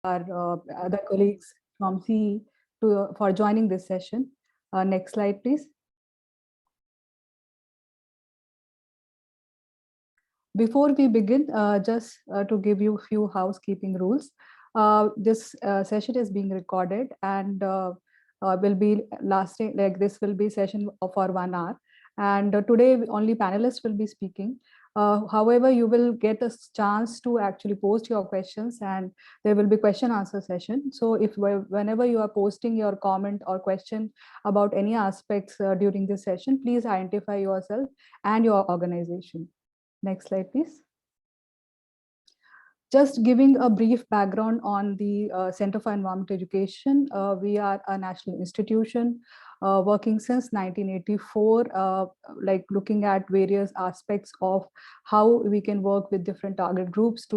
our other colleagues from CE for joining this session. Next slide, please. Before we begin, just to give you a few housekeeping rules, this session is being recorded and will be lasting, like this will be session for 1 hour. And today only panelists will be speaking. However, you will get a chance to actually post your questions and there will be question answer session. So if whenever you are posting your comment or question about any aspects during this session, please identify yourself and your organization. Next slide, please. Just giving a brief background on the Center for Environmental Education. We are a national institution working since 1984, like looking at various aspects of how we can work with different target groups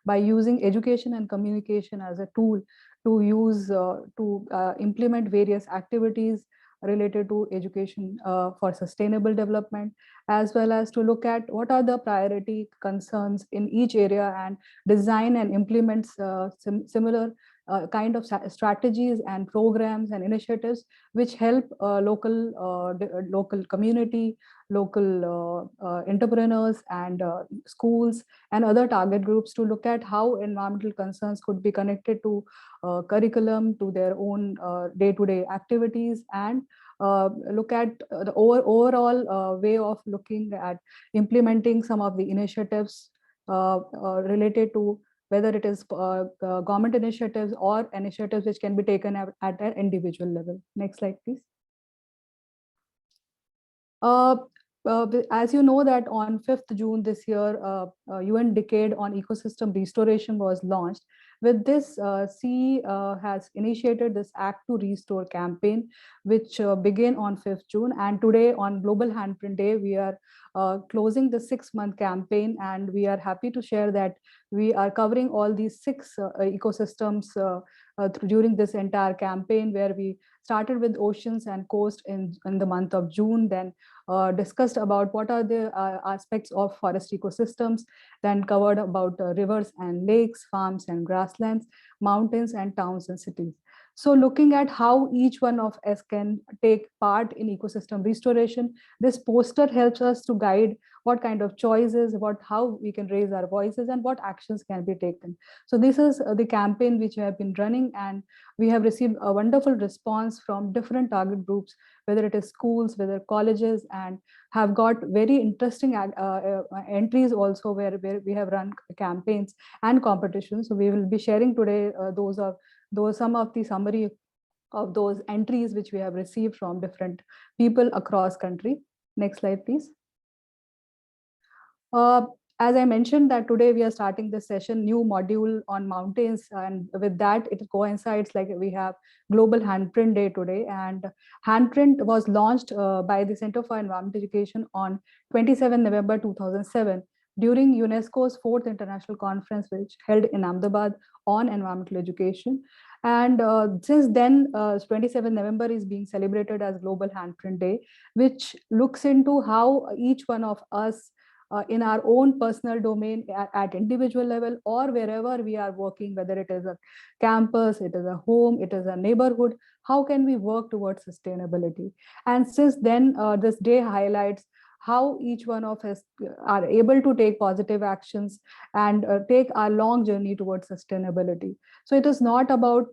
by using education and communication as a tool to use to implement various activities related to education for sustainable development, as well as to look at what are the priority concerns in each area and design and implement similar kind of strategies and programs and initiatives which help local community, local entrepreneurs and schools and other target groups to look at how environmental concerns could be connected to curriculum, to their own day-to-day activities, and look at the overall way of looking at implementing some of the initiatives related to whether it is government initiatives or initiatives which can be taken at an individual level. Next slide, please. As you know that on 5th June this year, UN Decade on Ecosystem Restoration was launched. With this, CE has initiated this Act to Restore campaign, which began on 5th June. And today on Global Handprint Day, we are closing the 6-month campaign. And we are happy to share that we are covering all these 6 ecosystems during this entire campaign, where we started with oceans and coast in the month of June, then discussed about what are the aspects of forest ecosystems, then covered about rivers and lakes, farms and grasslands, mountains and towns and cities. So looking at how each one of us can take part in ecosystem restoration, this poster helps us to guide what kind of choices, how we can raise our voices and what actions can be taken. So this is the campaign which we have been running, and we have received a wonderful response from different target groups, whether it is schools, whether colleges, and have got very interesting entries also where we have run campaigns and competitions. So we will be sharing today some of the summary of those entries which we have received from different people across country. Next slide, please. As I mentioned that today we are starting this session, new module on mountains, and with that it coincides like we have Global Handprint Day today, and Handprint was launched by the Center for Environmental Education on 27 November 2007 during UNESCO's 4th International Conference, which held in Ahmedabad on environmental education. And since then, 27 November is being celebrated as Global Handprint Day, which looks into how each one of us in our own personal domain at individual level or wherever we are working, whether it is a campus, it is a home, it is a neighborhood, how can we work towards sustainability? And since then, this day highlights how each one of us are able to take positive actions and take our long journey towards sustainability. So it is not about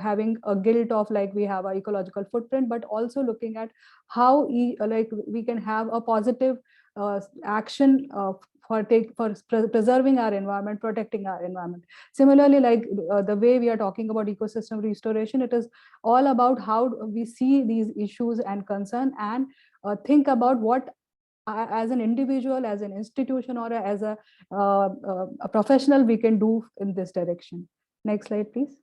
having a guilt of like we have an ecological footprint, but also looking at how we can have a positive action for preserving our environment, protecting our environment. Similarly, like the way we are talking about ecosystem restoration, it is all about how we see these issues and concern and think about what as an individual, as an institution, or as a professional we can do in this direction. Next slide, please.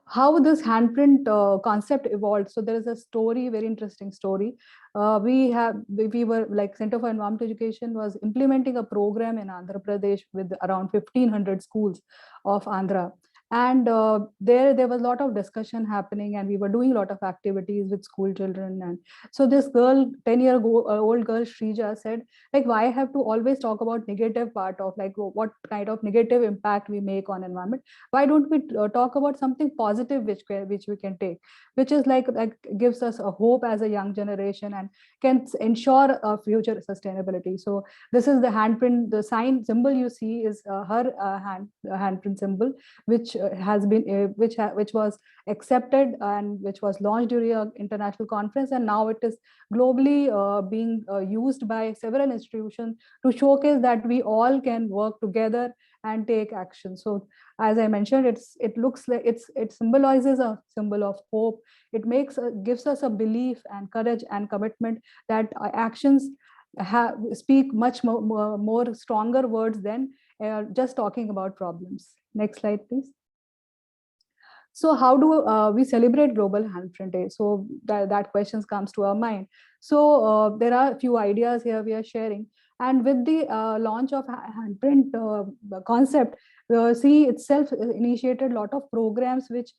How this handprint concept evolved. So there is a story, very interesting story. We were like Center for Environmental Education was implementing a program in Andhra Pradesh with around 1,500 schools of Andhra. And there was a lot of discussion happening, and we were doing a lot of activities with school children. And so this girl, 10-year-old girl Shrija, said, like, why have to always talk about negative part of, like, what kind of negative impact we make on environment? Why don't we talk about something positive which we can take, which is like gives us a hope as a young generation and can ensure a future sustainability. So this is the handprint, the sign symbol you see is her handprint symbol, which has been which was accepted and which was launched during an international conference, and now it is globally being used by several institutions to showcase that we all can work together and take action. So as I mentioned, it looks like it symbolizes a symbol of hope. It gives us a belief and courage and commitment that actions speak much more stronger words than just talking about problems. Next slide, please. So how do we celebrate Global Handprint Day? So that question comes to our mind. So there are a few ideas here we are sharing. And with the launch of handprint concept, CE itself initiated a lot of programs which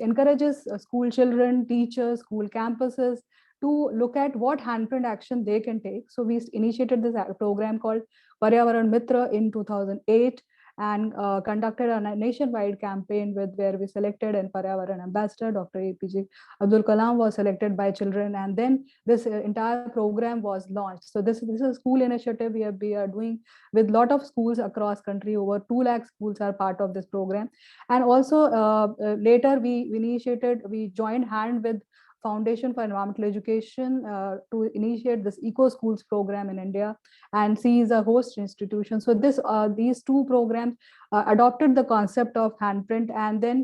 encourages school children, teachers, school campuses to look at what handprint action they can take. So we initiated this program called Paryavaran Mitra in 2008, and conducted a nationwide campaign where we selected an Paryavaran ambassador. Dr. APJ Abdul Kalam was selected by children, and then this entire program was launched. So this is a school initiative we are doing with a lot of schools across country. Over 2 lakh schools are part of this program. And also later we joined hand with Foundation for Environmental Education to initiate this Eco Schools program in India, and CE is a host institution. So these two programs adopted the concept of handprint, and then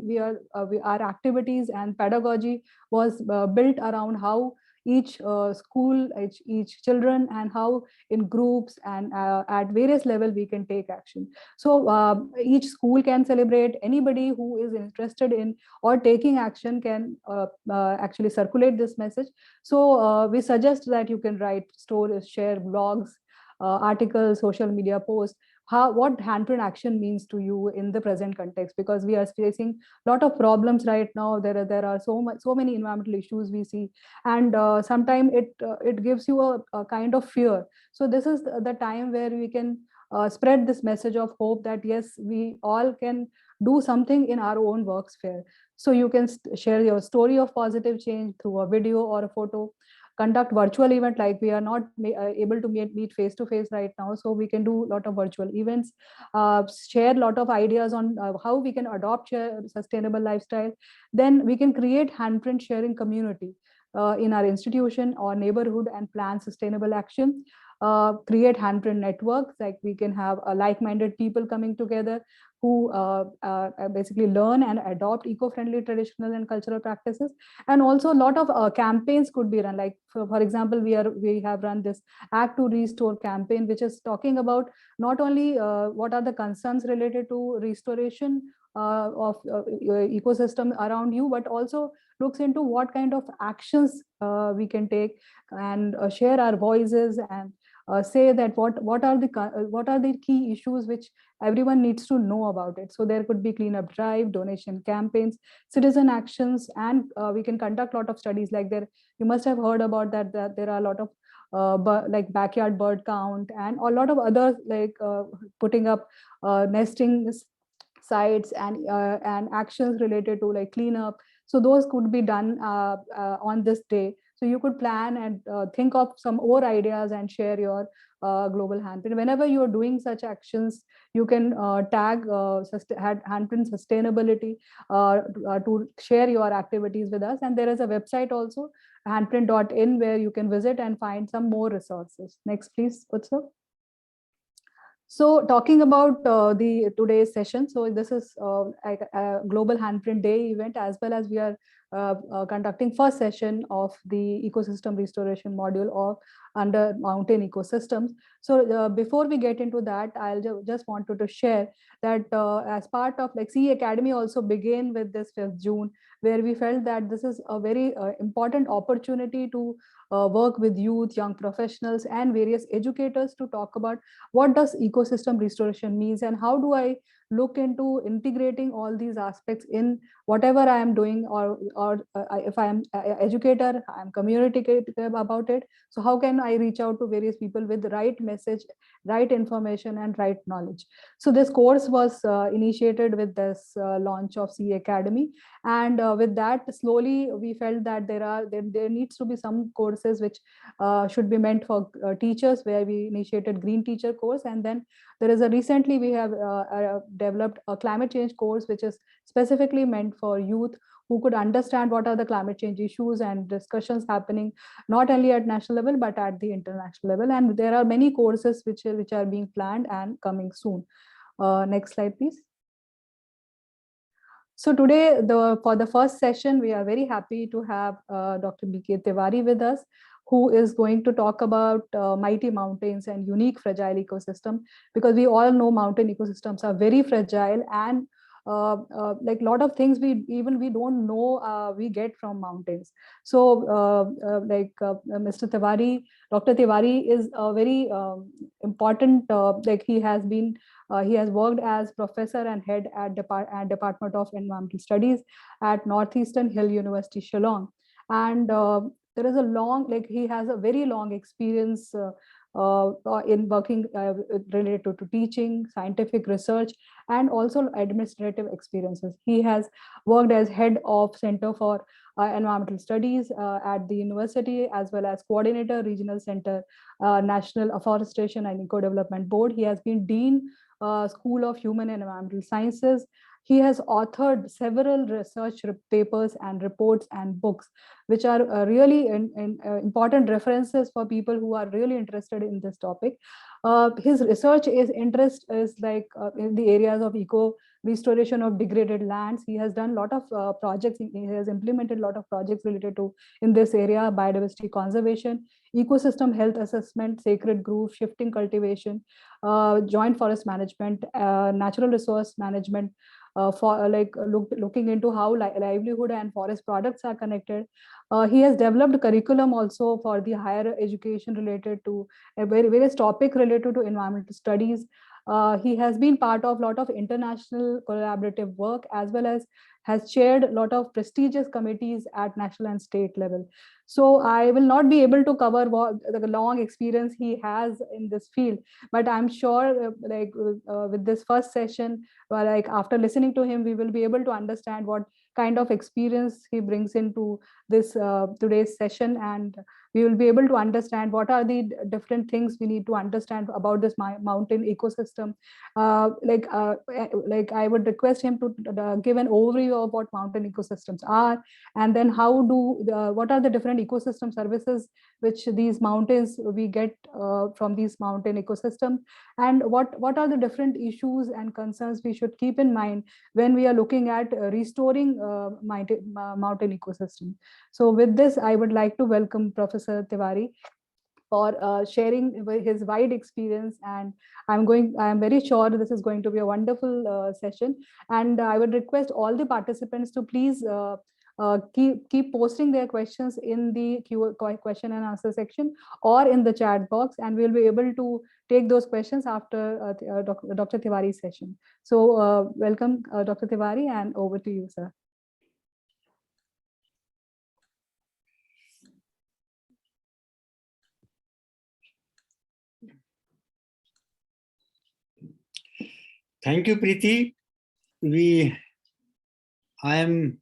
our activities and pedagogy was built around how each school, each children, and how in groups and at various level we can take action. So each school can celebrate. Anybody who is interested in or taking action can actually circulate this message. So we suggest that you can write stories, share blogs, articles, social media posts, what handprint action means to you in the present context, because we are facing a lot of problems right now. There are so many environmental issues we see, and sometimes it gives you a kind of fear. So this is the time where we can spread this message of hope that yes, we all can do something in our own work sphere. So you can share your story of positive change through a video or a photo, conduct virtual event, like we are not able to meet face to face right now, so we can do a lot of virtual events, share a lot of ideas on how we can adopt sustainable lifestyle. Then we can create handprint sharing community in our institution or neighborhood and plan sustainable action. Create handprint networks, like we can have like-minded people coming together who basically learn and adopt eco-friendly traditional and cultural practices. And also a lot of campaigns could be run, like for example, we have run this Act to Restore campaign, which is talking about not only what are the concerns related to restoration of ecosystem around you, but also looks into what kind of actions we can take, and share our voices, and say that what are the key issues which everyone needs to know about it. So there could be cleanup drive, donation campaigns, citizen actions, and we can conduct a lot of studies. Like you must have heard about that there are a lot of like backyard bird count and a lot of other, like putting up nesting sites and actions related to like cleanup. So those could be done on this day. So you could plan and think of some more ideas and share your global handprint. Whenever you are doing such actions, you can tag handprint sustainability to share your activities with us. And there is a website also, handprint.in, where you can visit and find some more resources. Next, please, Utsav. So talking about the today's session, so this is a Global Handprint Day event, as well as we are conducting first session of the ecosystem restoration module of under mountain ecosystems. So before we get into that, I'll just wanted to share that as part of like CE Academy also began with this 5th June, where we felt that this is a very important opportunity to work with youth, young professionals, and various educators to talk about what does ecosystem restoration means, and how do I look into integrating all these aspects in whatever I am doing, or if I am an educator, I am communicative about it. So how can I reach out to various people with the right message, right information, and right knowledge? So this course was initiated with this launch of CA Academy, and with that, slowly we felt that there needs to be some courses which should be meant for teachers, where we initiated Green Teacher course. And then there is a recently we have developed a climate change course, which is specifically meant for youth who could understand what are the climate change issues and discussions happening not only at national level but at the international level. And there are many courses which are being planned and coming soon. Next slide, please. So today, for the first session, we are very happy to have Dr. B.K. Tiwari with us, who is going to talk about mighty mountains and unique fragile ecosystem, because we all know mountain ecosystems are very fragile, and like a lot of things we don't know we get from mountains. So Mr. Tiwari, Dr. Tiwari is a very important, he has worked as professor and head at Department of Environmental Studies at Northeastern Hill University, Shillong. And there is a long, he has a very long experience in working related to teaching, scientific research, and also administrative experiences. He has worked as head of Center for Environmental Studies at the university, as well as coordinator, Regional Center, National Afforestation and Eco Development Board. He has been dean, School of Human and Environmental Sciences. He has authored several research papers and reports and books, which are really important references for people who are really interested in this topic. His research interest is in the areas of eco restoration of degraded lands. He has done a lot of projects. He has implemented a lot of projects related to in this area: biodiversity conservation, ecosystem health assessment, sacred grove, shifting cultivation, joint forest management, natural resource management, looking into how livelihood and forest products are connected. He has developed curriculum also for the higher education related to various topic related to environmental studies. He has been part of a lot of international collaborative work, as well as has chaired a lot of prestigious committees at national and state level. So I will not be able to cover what the long experience he has in this field, but I'm sure with this first session, after listening to him, we will be able to understand what kind of experience he brings into this today's session, and we will be able to understand what are the different things we need to understand about this mountain ecosystem. I would request him to give an overview of what mountain ecosystems are, and then what are the different ecosystem services which these mountains we get from these mountain ecosystem, and what are the different issues and concerns we should keep in mind when we are looking at restoring mountain ecosystem. So with this, I would like to welcome Professor Tiwari for sharing his wide experience, and I am very sure this is going to be a wonderful session. And I would request all the participants to please keep posting their questions in the question and answer section or in the chat box, and we'll be able to take those questions after Dr. Tiwari's session. So welcome, Dr. Tiwari, and over to you, sir. Thank you, Preeti. I am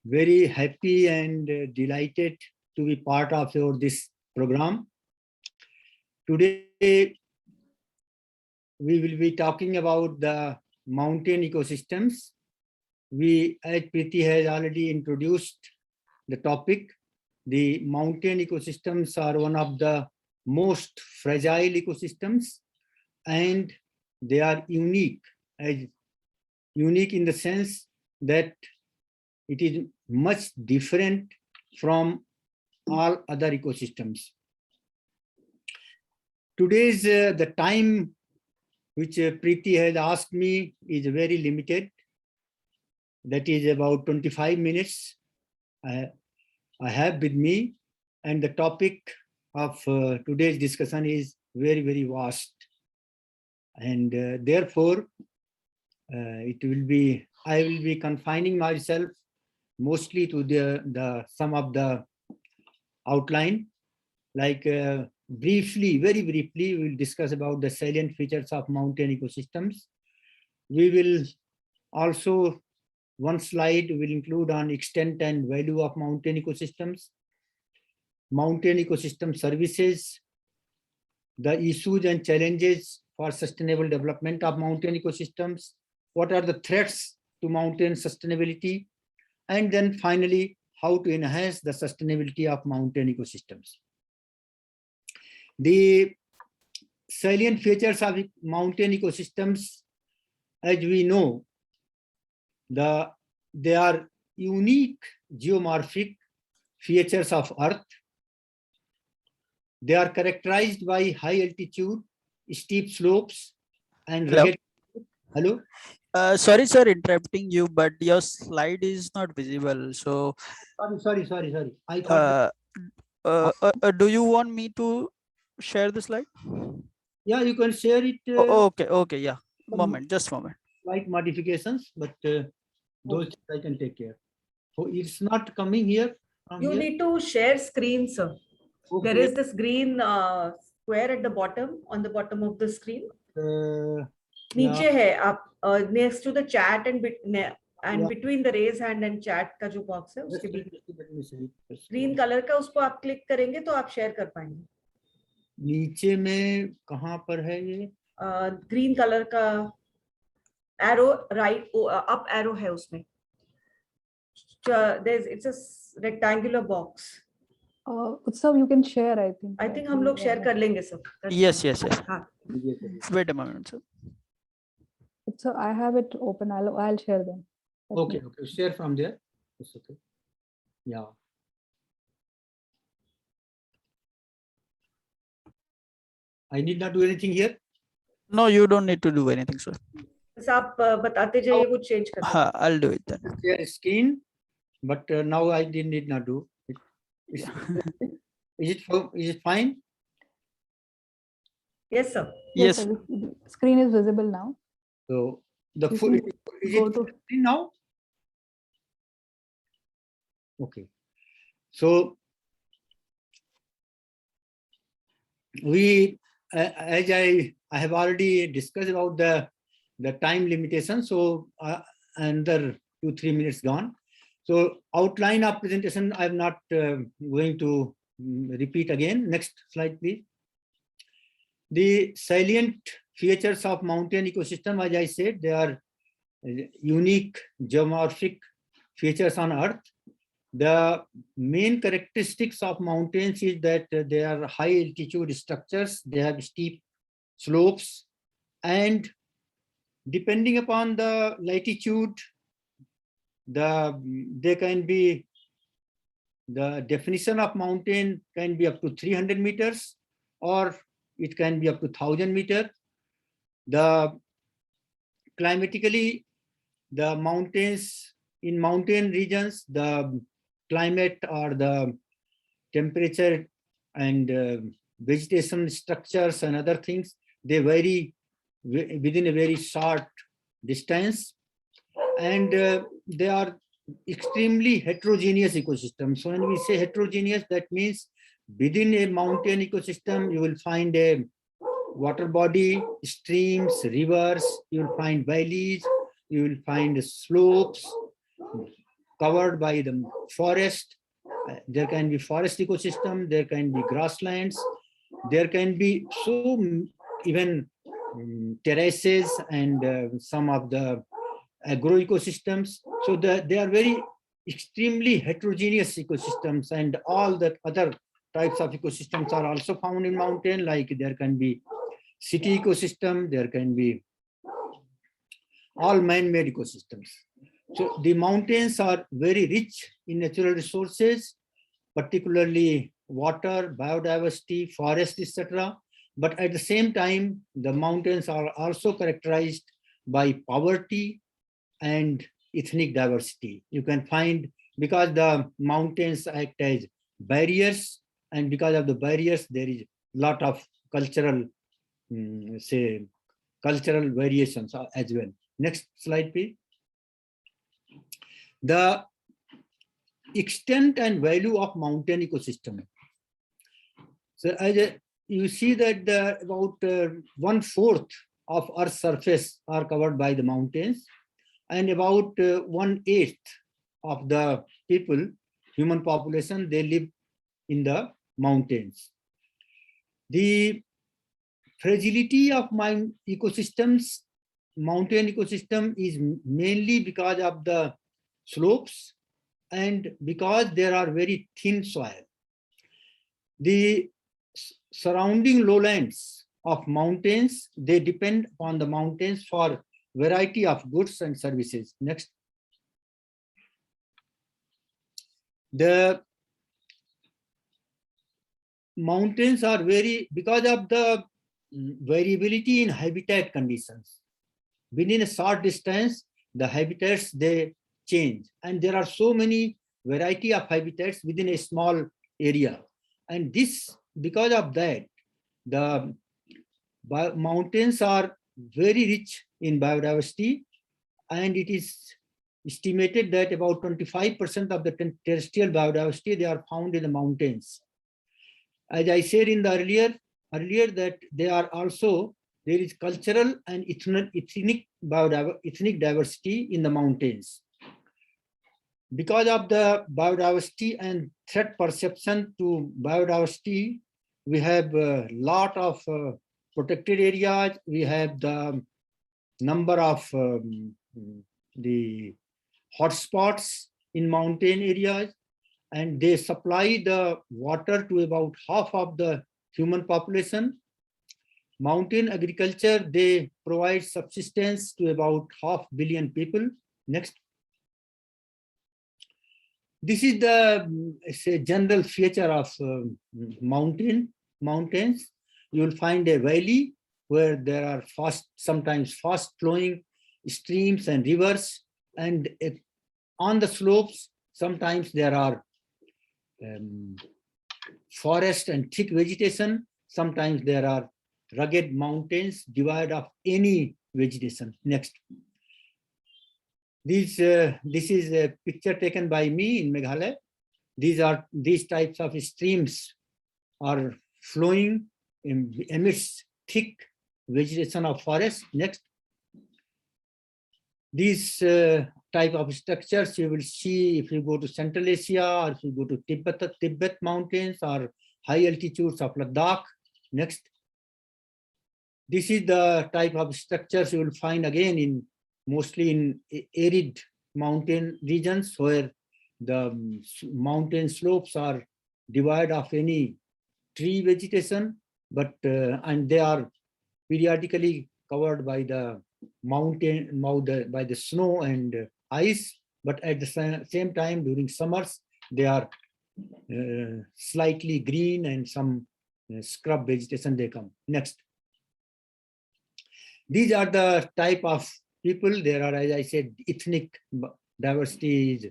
very happy and delighted to be part of this program. Today, we will be talking about the mountain ecosystems. As Preeti has already introduced the topic, the mountain ecosystems are one of the most fragile ecosystems, and they are unique in the sense that it is much different from all other ecosystems. Today's the time which Preeti has asked me is very limited. That is about 25 minutes I have with me, and the topic of today's discussion is very, very vast. And therefore, I will be confining myself mostly to the some of the outline, like briefly, very briefly, we will discuss about the salient features of mountain ecosystems. We will also, one slide will include on extent and value of mountain ecosystems, mountain ecosystem services, the issues and challenges for sustainable development of mountain ecosystems, what are the threats to mountain sustainability, and then finally, how to enhance the sustainability of mountain ecosystems. The salient features of mountain ecosystems, as we know, they are unique geomorphic features of Earth. They are characterized by high altitude, steep slopes, and rugged. Hello? Sorry, sir, interrupting you, but your slide is not visible. So, Sorry. I thought. do you want me to share the slide? Yeah, you can share it. Okay, yeah. Just moment. Slight modifications, but those I can take care. So it's not coming here. You need to share screen, sir. Okay. There is this green square at the bottom, on the bottom of the screen. नीचे है आप next to the chat and between the raise hand and chat का जो box है उसके बीच green color का, उसको आप click करेंगे तो आप share कर पाएंगे. नीचे में कहाँ पर है ये? green color का arrow right up arrow है उसमें. It's a rectangular box. Utsav, you can share, I think. I think हम लोग share कर लेंगे सब. Yes. हाँ. Wait a moment, sir. So I have it open. I'll share them. Okay. Share from there. It's okay. Yeah. I need not do anything here. No, you don't need to do anything, sir. बस आप बताते जाइए वो change कर. हाँ, I'll do it then. Share screen, but now I need not do. Is it fine? Yes, sir. Yes. Sir, the screen is visible now. So the You full can is go it to- screen now? Okay. So we, as I have already discussed about the time limitation. So another 2-3 minutes gone. So outline of presentation, I'm not going to repeat again. Next slide, please. The salient features of mountain ecosystem, as I said, they are unique geomorphic features on Earth. The main characteristics of mountains is that they are high altitude structures, they have steep slopes, and depending upon the latitude, they can be, the definition of mountain can be up to 300 meters or it can be up to 1,000 meters. The climatically, the mountains, in mountain regions, the climate or the temperature and vegetation structures and other things, they vary within a very short distance, and they are extremely heterogeneous ecosystems. So when we say heterogeneous, that means within a mountain ecosystem, you will find a water body, streams, rivers, you will find valleys, you will find slopes covered by the forest. There can be forest ecosystem, there can be grasslands, there can be even terraces and some of the agro ecosystems. So they are very extremely heterogeneous ecosystems, and all the other types of ecosystems are also found in mountain, like there can be city ecosystem, there can be all man-made ecosystems. So the mountains are very rich in natural resources, particularly water, biodiversity, forest, etc. But at the same time, the mountains are also characterized by poverty and ethnic diversity. You can find, because the mountains act as barriers, and because of the barriers, there is a lot of cultural, say, cultural variations as well. Next slide, please. The extent and value of mountain ecosystem. So as you see that about 1/4 of Earth's surface are covered by the mountains, and about 1/8 of the people, human population, they live in the mountains. The fragility of mountain ecosystem is mainly because of the slopes and because there are very thin soil. The surrounding lowlands of mountains, they depend on the mountains for variety of goods and services. Next. The mountains are because of the variability in habitat conditions. Within a short distance, the habitats, they change. And there are so many variety of habitats within a small area. And this, because of that, the mountains are very rich in biodiversity, and it is estimated that about 25% of the terrestrial biodiversity, they are found in the mountains. As I said in the earlier that there is cultural and ethnic diversity in the mountains. Because of the biodiversity and threat perception to biodiversity, we have a lot of protected areas. We have the number of the hotspots in mountain areas, and they supply the water to about half of the human population. Mountain agriculture, they provide subsistence to about 500 million people. Next. This is the general feature of mountains. You will find a valley where there are sometimes fast flowing streams and rivers, and on the slopes, sometimes there are forest and thick vegetation. Sometimes there are rugged mountains devoid of any vegetation. Next. This is a picture taken by me in Meghalaya. These types of streams are flowing amidst thick vegetation of forest. Next. These type of structures you will see if you go to Central Asia, or if you go to Tibet mountains, or high altitudes of Ladakh. Next. This is the type of structures you will find again mostly in arid mountain regions, where the mountain slopes are devoid of any tree vegetation, but and they are periodically covered by the by the snow and ice, but at the same time during summers they are slightly green, and some scrub vegetation they come. Next. These are the type of people. There are, as I said, ethnic diversity is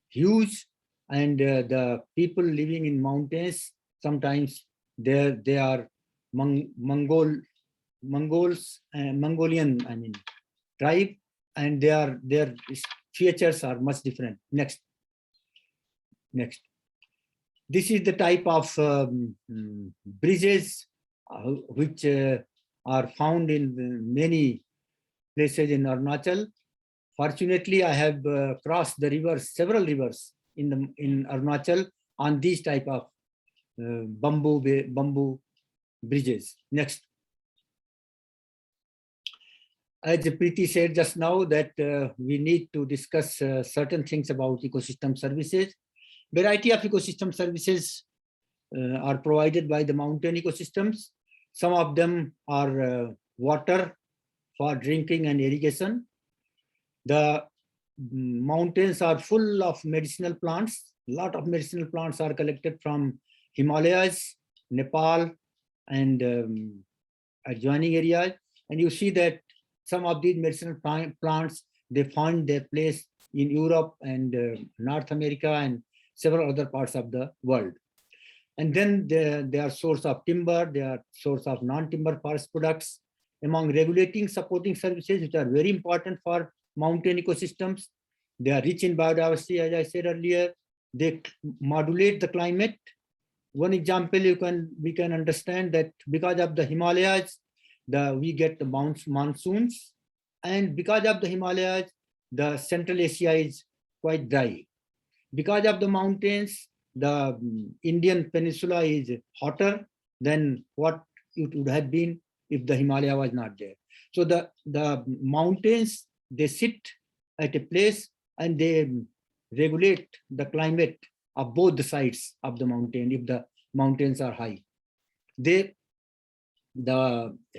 huge, and the people living in mountains, sometimes they are Mongolian, I mean, tribe, and their features are much different. Next. This is the type of bridges which are found in many places in Arunachal. Fortunately, I have crossed the rivers, several rivers in Arunachal on these type of bamboo bridges. Next. As Preeti said just now, that we need to discuss certain things about ecosystem services. Variety of ecosystem services are provided by the mountain ecosystems. Some of them are water for drinking and irrigation. The mountains are full of medicinal plants. A lot of medicinal plants are collected from Himalayas, Nepal, and adjoining areas. And you see that some of these medicinal plants, they find their place in Europe and North America and several other parts of the world. And then they are source of timber, they are source of non-timber forest products, among regulating supporting services which are very important for mountain ecosystems. They are rich in biodiversity, as I said earlier. They modulate the climate. One example we can understand that because of the Himalayas, we get the monsoons, and because of the Himalayas, the Central Asia is quite dry. Because of the mountains, the Indian peninsula is hotter than what it would have been if the Himalaya was not there. So the mountains, they sit at a place and they regulate the climate of both the sides of the mountain if the mountains are high. The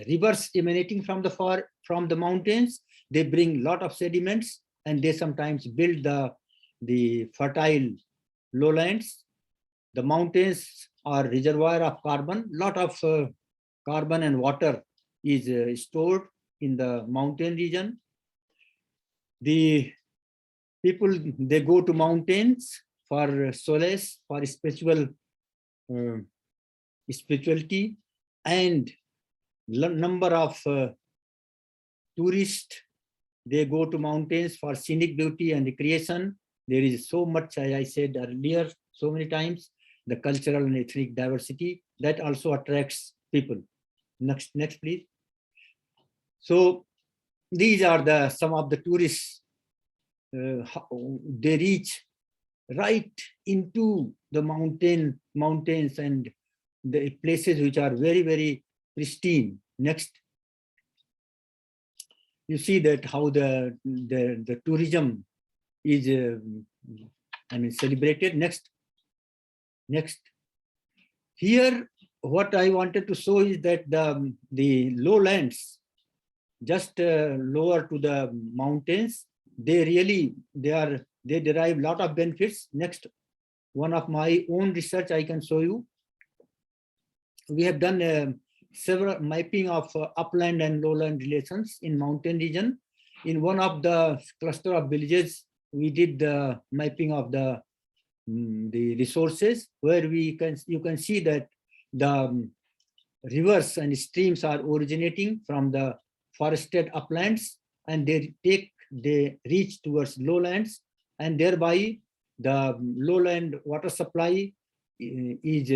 rivers emanating from the mountains, they bring lot of sediments and they sometimes build the fertile lowlands. The mountains are reservoir of carbon. Lot of carbon and water is stored in the mountain region. The people, they go to mountains for solace, for spirituality, and number of tourists, they go to mountains for scenic beauty and recreation. There is so much, as I said earlier, so many times, the cultural and ethnic diversity that also attracts people. Next, please. So these are some of the tourists. They reach right into the mountains and the places which are very, very pristine. Next. You see that how the tourism is celebrated. Next. Here, what I wanted to show is that the lowlands, just lower to the mountains, they derive a lot of benefits. Next, one of my own research I can show you. We have done several mapping of upland and lowland relations in mountain region. In one of the cluster of villages, we did the mapping of the resources, where you can see that the rivers and streams are originating from the forested uplands, and they reach towards lowlands, and thereby the lowland water supply is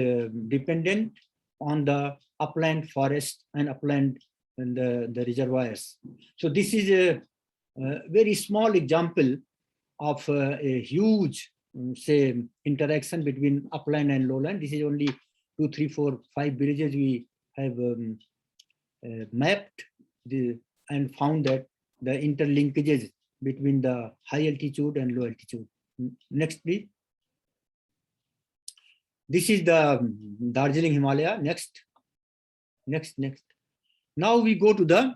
dependent on the upland forest and upland and the reservoirs. So this is a very small example of a huge, say, interaction between upland and lowland. This is only 2, 3, 4, 5 villages we have mapped and found that the interlinkages between the high altitude and low altitude. Next, please. This is the Darjeeling Himalaya. Next. Now we go to the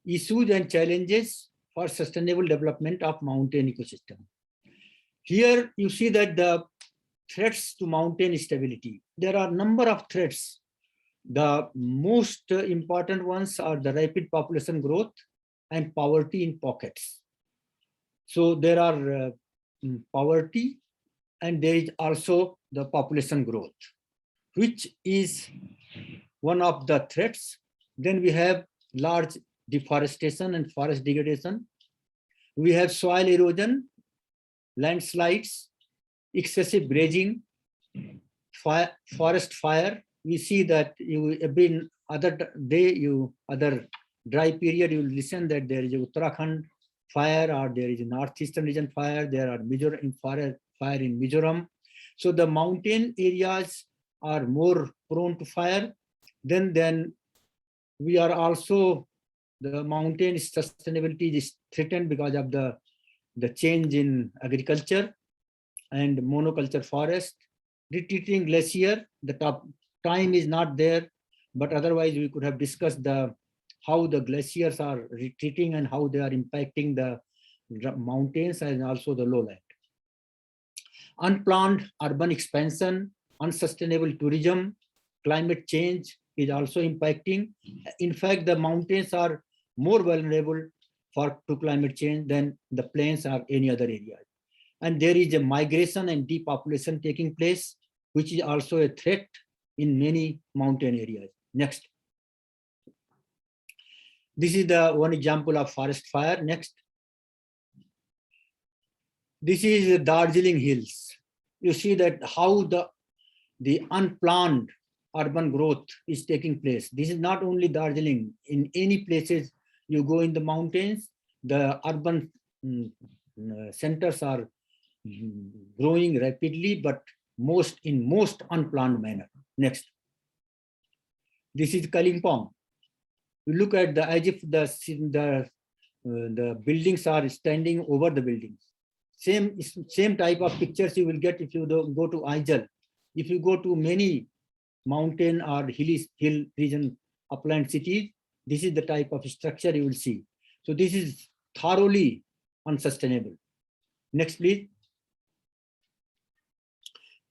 issues and challenges for sustainable development of mountain ecosystem. Here you see that the threats to mountain stability. There are a number of threats. The most important ones are the rapid population growth and poverty in pockets. So there are poverty, and there is also the population growth, which is one of the threats. Then we have large deforestation and forest degradation. We have soil erosion, landslides, excessive grazing, forest fire. We see that other dry period, you will listen that there is a Uttarakhand fire, or there is a northeastern region fire. There are fire in Mizoram. So the mountain areas are more prone to fire. Then we are also, the mountain sustainability is threatened because of the change in agriculture and monoculture forest. Retreating glacier, the time is not there, but otherwise we could have discussed how the glaciers are retreating and how they are impacting the mountains and also the lowland. Unplanned urban expansion, unsustainable tourism, climate change is also impacting. In fact, the mountains are more vulnerable to climate change than the plains or any other area. And there is a migration and depopulation taking place, which is also a threat in many mountain areas. Next. This is the one example of forest fire. Next. This is Darjeeling Hills. You see that how the unplanned urban growth is taking place. This is not only Darjeeling. In any places you go in the mountains, the urban centers are growing rapidly, but in most unplanned manner. Next. This is Kalimpong. You look at as if the buildings are standing over the buildings. Same type of pictures you will get if you go to Aizawl. If you go to many mountain or hill region upland cities, this is the type of structure you will see. So this is thoroughly unsustainable. Next, please.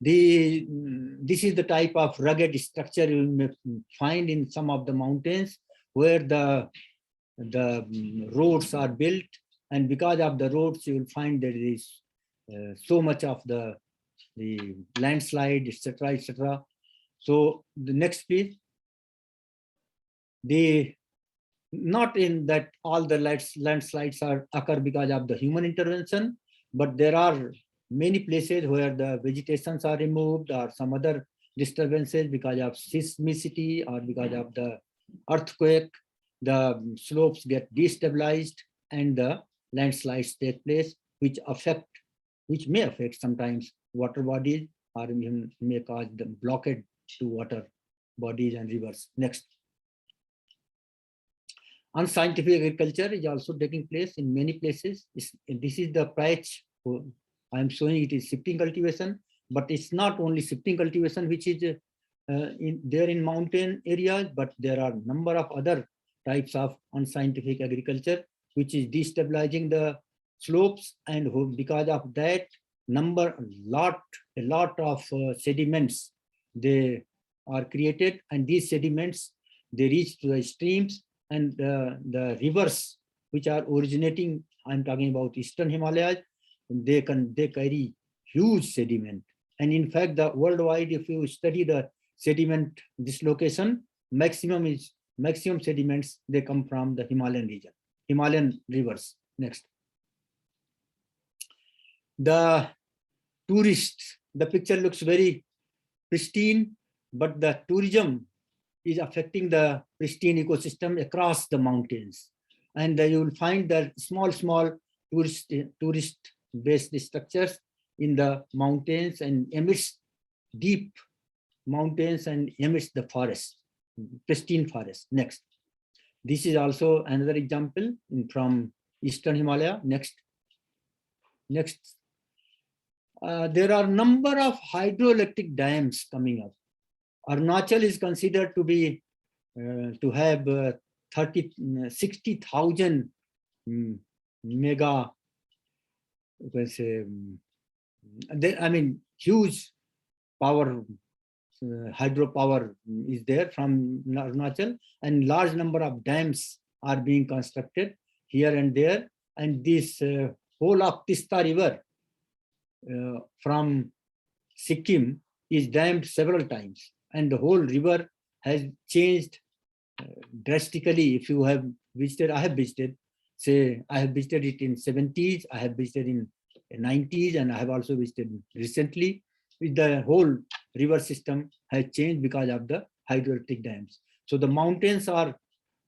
This is the type of rugged structure you may find in some of the mountains where the roads are built, and because of the roads you will find there is so much of the landslide, etc., etc. So the next, please. Not in that all the landslides occur because of the human intervention, but there are many places where the vegetations are removed or some other disturbances because of seismicity or because of the earthquake, the slopes get destabilized and the landslides take place, which may affect sometimes water bodies or may cause the blockade to water bodies and rivers. Next. Unscientific agriculture is also taking place in many places. This is the patch I am showing. It is shifting cultivation, but it's not only shifting cultivation which is there in mountain areas, but there are a number of other types of unscientific agriculture which is destabilizing the slopes, and because of that a lot of sediments they are created, and these sediments they reach to the streams and the rivers which are originating. I'm talking about Eastern Himalayas. They carry huge sediment, and in fact the worldwide, if you study the sediment dislocation, maximum sediments they come from the Himalayan region, Himalayan rivers. Next. The tourists, the picture looks very pristine, but the tourism is affecting the pristine ecosystem across the mountains, and you will find that small tourist based structures in the mountains and amidst deep mountains and amidst the forest, pristine forest. Next. This is also another example from Eastern Himalaya. Next. There are a number of hydroelectric dams coming up. Arunachal is considered to be to have 60,000 mega, you can say, huge power, hydropower is there from Arunachal, and large number of dams are being constructed here and there, and this whole of Tista river from Sikkim is dammed several times, and the whole river has changed drastically. If you have visited, I have visited, say I have visited it in 70s, I have visited in 90s, and I have also visited recently. The whole river system has changed because of the hydroelectric dams. So the mountains are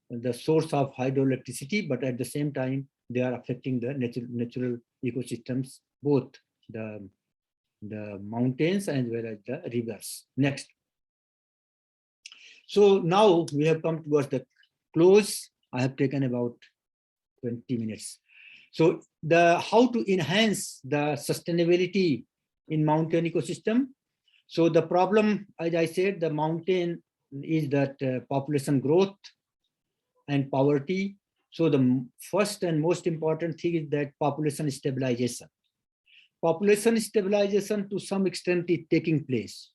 the source of hydroelectricity, but at the same time they are affecting the natural ecosystems, both the mountains as well as the rivers. Next. So now we have come towards the close. I have taken about 20 minutes. So how to enhance the sustainability in mountain ecosystem. So the problem, as I said, the mountain is that population growth and poverty. So the first and most important thing is that population stabilization. Population stabilization to some extent is taking place,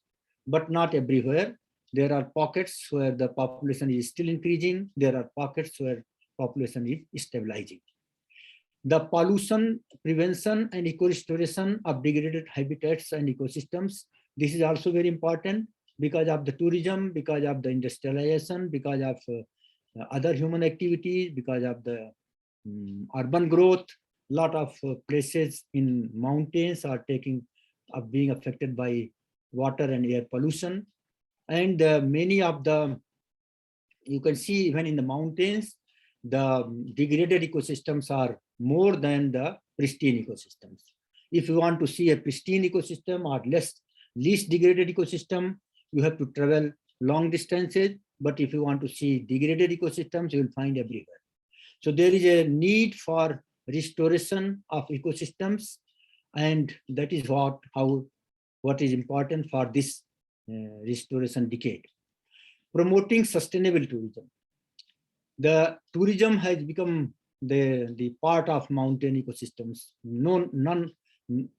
but not everywhere. There are pockets where the population is still increasing. There are pockets where population is stabilizing. The pollution prevention and eco-restoration of degraded habitats and ecosystems. This is also very important because of the tourism, because of the industrialization, because of other human activities, because of the urban growth. Lot of places in mountains are being affected by water and air pollution. And many of the, you can see even in the mountains, the degraded ecosystems are more than the pristine ecosystems. If you want to see a pristine ecosystem or least degraded ecosystem, you have to travel long distances. But if you want to see degraded ecosystems, you will find everywhere. So there is a need for restoration of ecosystems, and that is what is important for this restoration decade. Promoting sustainable tourism. The tourism has become the part of mountain ecosystems.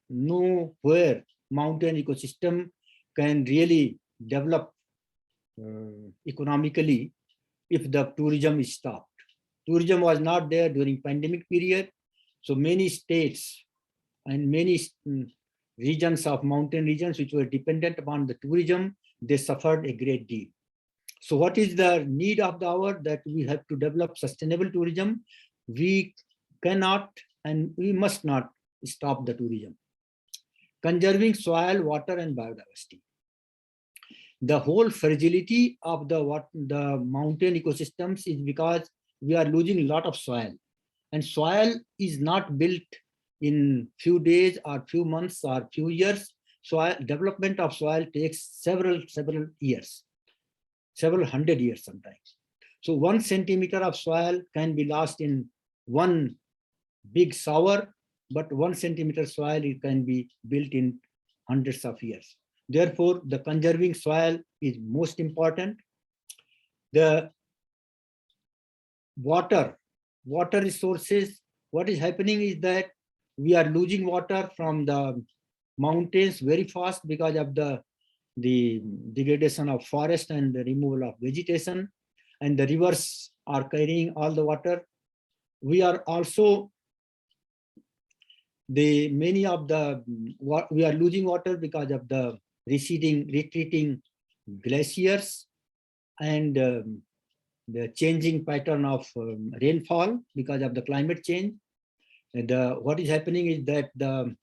Nowhere mountain ecosystem can really develop economically if the tourism is stopped. Tourism was not there during pandemic period. So many states and many regions of mountain regions which were dependent upon the tourism, they suffered a great deal. So what is the need of the hour? That we have to develop sustainable tourism. We cannot and we must not stop the tourism. Conserving soil, water, and biodiversity. The whole fragility of the mountain ecosystems is because we are losing a lot of soil, and soil is not built in few days or few months or few years. Soil development of soil takes several years, several hundred years sometimes. So 1 centimeter of soil can be lost in one big shower, but 1 centimeter soil, it can be built in hundreds of years. Therefore, the conserving soil is most important. The water resources, what is happening is that we are losing water from the mountains very fast because of the degradation of forest and the removal of vegetation, and the rivers are carrying all the water. We are also we are losing water because of the retreating glaciers and the changing pattern of rainfall because of the climate change. And what is happening is that the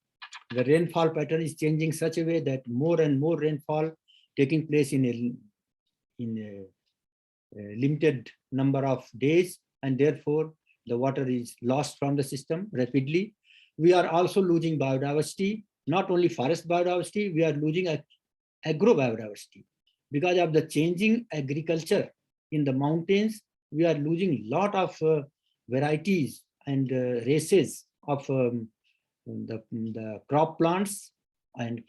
rainfall pattern is changing such a way that more and more rainfall taking place in a limited number of days, and therefore the water is lost from the system rapidly. We are also losing biodiversity, not only forest biodiversity, we are losing agro biodiversity. Because of the changing agriculture in the mountains, we are losing a lot of varieties and races of the crop plants and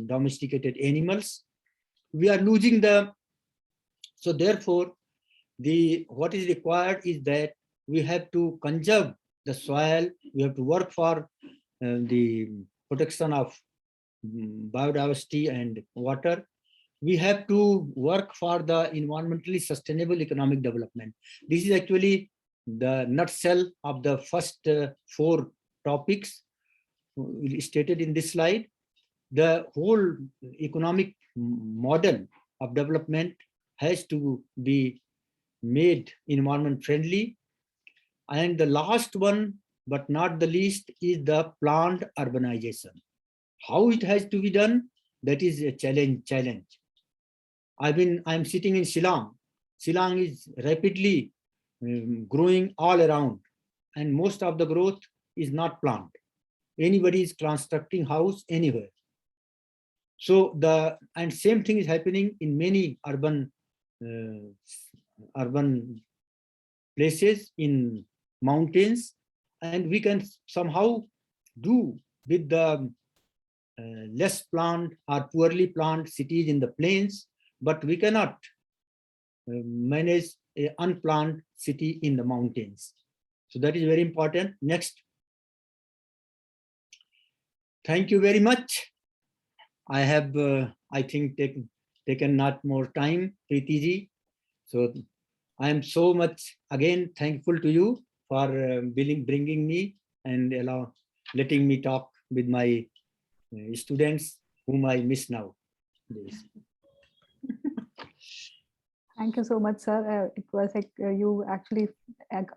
domesticated animals. We are losing so therefore what is required is that we have to conserve the soil. We have to work for the protection of biodiversity and water. We have to work for the environmentally sustainable economic development. This is actually the nutshell of the first 4 topics stated in this slide. The whole economic model of development has to be made environment friendly. And the last one, but not the least, is the planned urbanization. How it has to be done, that is a challenge. I'm sitting in Shillong. Shillong is rapidly growing all around, and most of the growth is not planned. Anybody is constructing house anywhere. So and same thing is happening in many urban places in mountains, and we can somehow do with the less planned or poorly planned cities in the plains, but we cannot manage an unplanned city in the mountains. So that is very important. Next. Thank you very much. I have, I think, taken not more time, Preeti ji. So I am so much again thankful to you for bringing me and letting me talk with my students whom I miss now. Thank you so much, sir. It was like you actually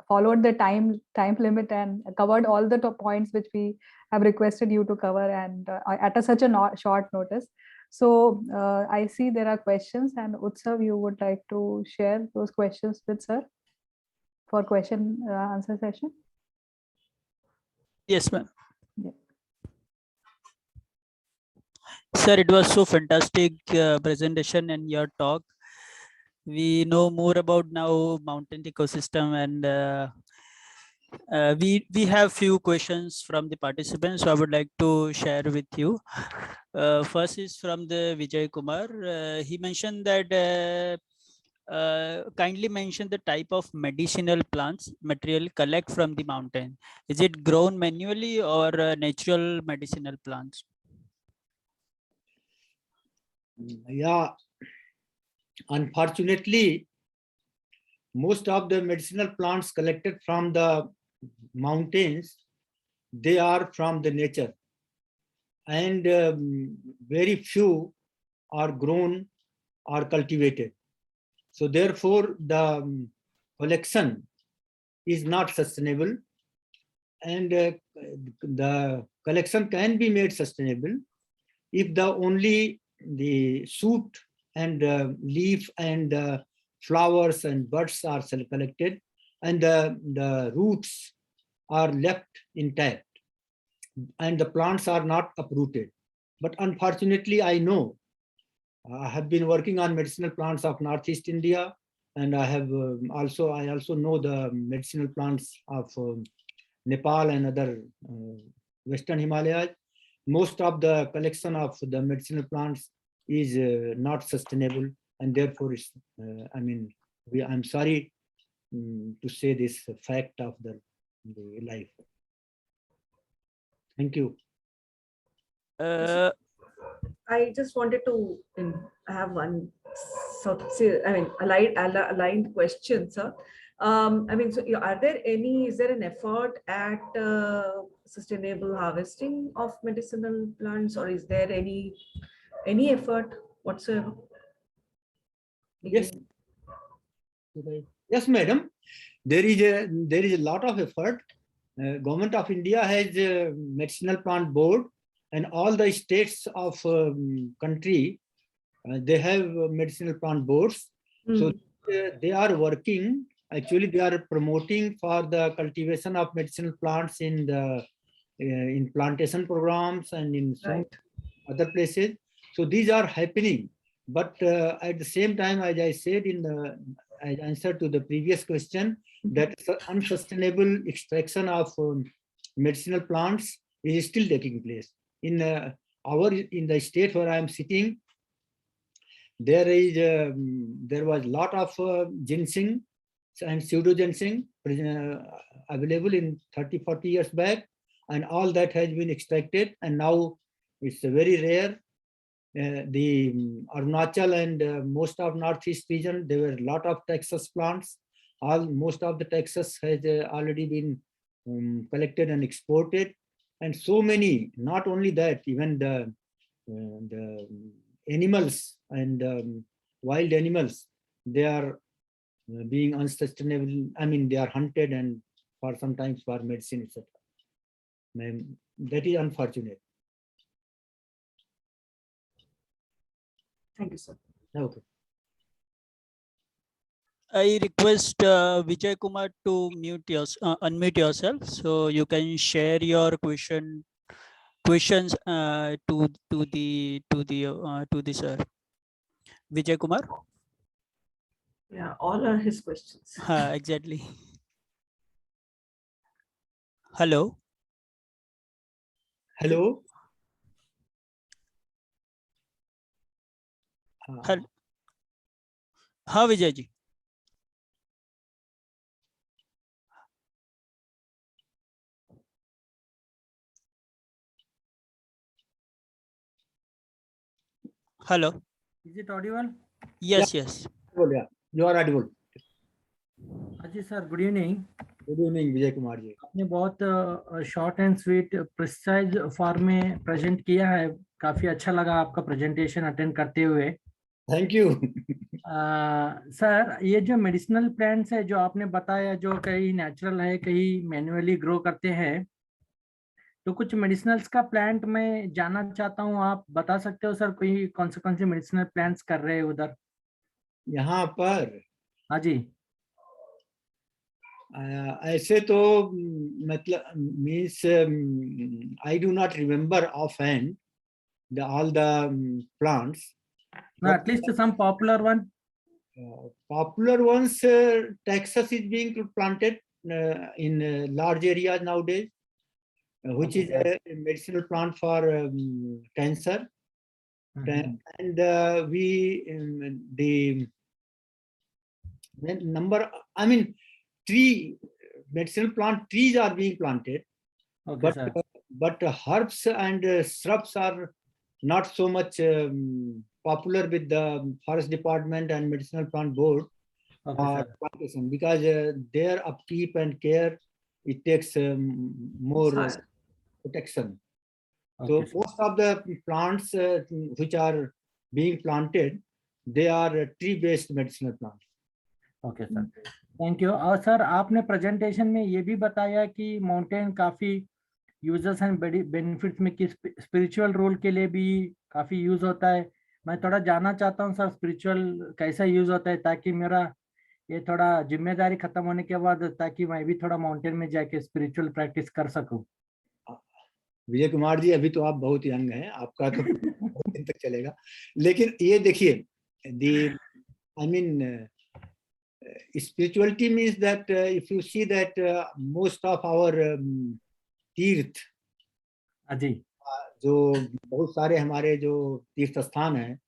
followed the time limit and covered all the top points which we have requested you to cover, and at such a short notice. So I see there are questions, and Utsav, you would like to share those questions with sir for question answer session. Yes, ma'am. Yeah. Sir, it was so fantastic presentation and your talk. We know more about now mountain ecosystem, and we have few questions from the participants, so I would like to share with you. First is from the Vijay Kumar. He mentioned that kindly mention the type of medicinal plants material collect from the mountain. Is it grown manually or natural medicinal plants? Yeah, unfortunately, most of the medicinal plants collected from the mountains, they are from the nature, and very few are grown or cultivated. So therefore, the collection is not sustainable, and the collection can be made sustainable if only the shoot and leaf and flowers and buds are collected, and the roots are left intact, and the plants are not uprooted. But unfortunately, I know, I have been working on medicinal plants of Northeast India, and I have I also know the medicinal plants of Nepal and other Western Himalayas. Most of the collection of the medicinal plants is not sustainable, and therefore, I'm sorry to say this fact of the life. Thank you. I just wanted to have one aligned question, sir. Is there an effort at sustainable harvesting of medicinal plants, or is there any effort whatsoever? Yes. Yes, madam. There is a lot of effort. Government of India has a medicinal plant board, and all the states of country, they have medicinal plant boards. So they are working. Actually, they are promoting for the cultivation of medicinal plants in the in plantation programs and in some other places. So these are happening. But at the same time, as I said in the answer to the previous question, that unsustainable extraction of medicinal plants is still taking place. In the state where I am sitting, there was a lot of ginseng and pseudo ginseng available in 30-40 years back, and all that has been extracted, and now it's very rare. The Arunachal and most of Northeast region, there were a lot of Texas plants. Most of the Texas has already been collected and exported, and so many. Not only that, even the animals and wild animals, they are being unsustainable. I mean, they are hunted and for sometimes for medicine, etc. That is unfortunate. Thank you, sir. Okay. I request Vijay Kumar to unmute yourself, so you can share your questions to the sir. Vijay Kumar. Yeah, all are his questions. Exactly. Hello. Hello. हाँ Vijay ji. Hello. Is it audible? Yes, yeah. Yes. Yeah, you are audible. Ajit sir, good evening. Good evening, Vijay Kumar जी. आपने बहुत short and sweet precise form में present किया है. काफी अच्छा लगा आपका प्रेजेंटेशन अटेंड करते हुए. Thank you. सर ये जो मेडिसिनल प्लांट्स है जो आपने बताया, जो कहीं नेचुरल है कहीं मैन्युअली ग्रो करते हैं, तो कुछ मेडिसिनल्स का प्लांट मैं जानना चाहता हूँ, आप बता सकते हो सर कोई कौन से मेडिसिनल प्लांट्स कर रहे हैं उधर? यहाँ पर हाँ जी। ऐसे तो मतलब means I do not remember of hand the all the plants. No, at least some popular one. Popular ones, Texas is being planted in large areas nowadays, which Okay, is sir. a medicinal plant for cancer. Mhm. And the number, I mean, tree medicinal plant trees are being planted, Okay, sir. but herbs and shrubs are not so much popular with the forest department and medicinal plant board Okay, sir. plantation, because their upkeep and care, it takes more Hard. protection. Okay, So sir. most of the plants which are being planted, they are tree-based medicinal plants. Okay sir, thank you. और sir आपने presentation में ये भी बताया कि mountain काफी users and benefits में कि स्पिरिचुअल रोल के लिए भी काफी यूज होता है। मैं थोड़ा जानना चाहता हूँ सर स्पिरिचुअल कैसा यूज होता है, ताकि मेरा ये थोड़ा जिम्मेदारी खत्म होने के बाद ताकि मैं भी थोड़ा माउंटेन में जाके स्पिरिचुअल प्रैक्टिस कर सकूं। विजय कुमार जी, अभी तो आप बहुत यंग हैं, आपका तो बहुत दिन तक चलेगा, लेकिन ये देखिए, the I mean spirituality means that if you see that most of our तीर्थ, जी, जो बहुत सारे हमारे जो तीर्थ स्थान हैं,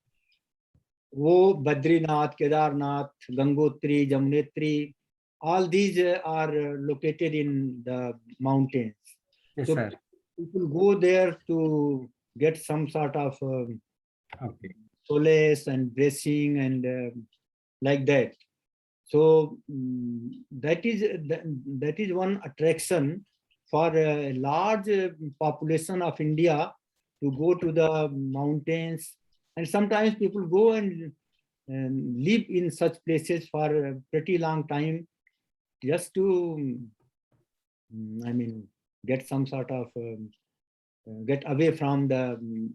वो Badrinath, Kedarnath, Gangotri, Yamunotri, all these are located in the mountains. yes, So sir. people go there to get some sort of Okay. solace and blessing and like that. So that is one attraction for a large population of India to go to the mountains, and sometimes people go and live in such places for a pretty long time just to I mean get some sort of get away from the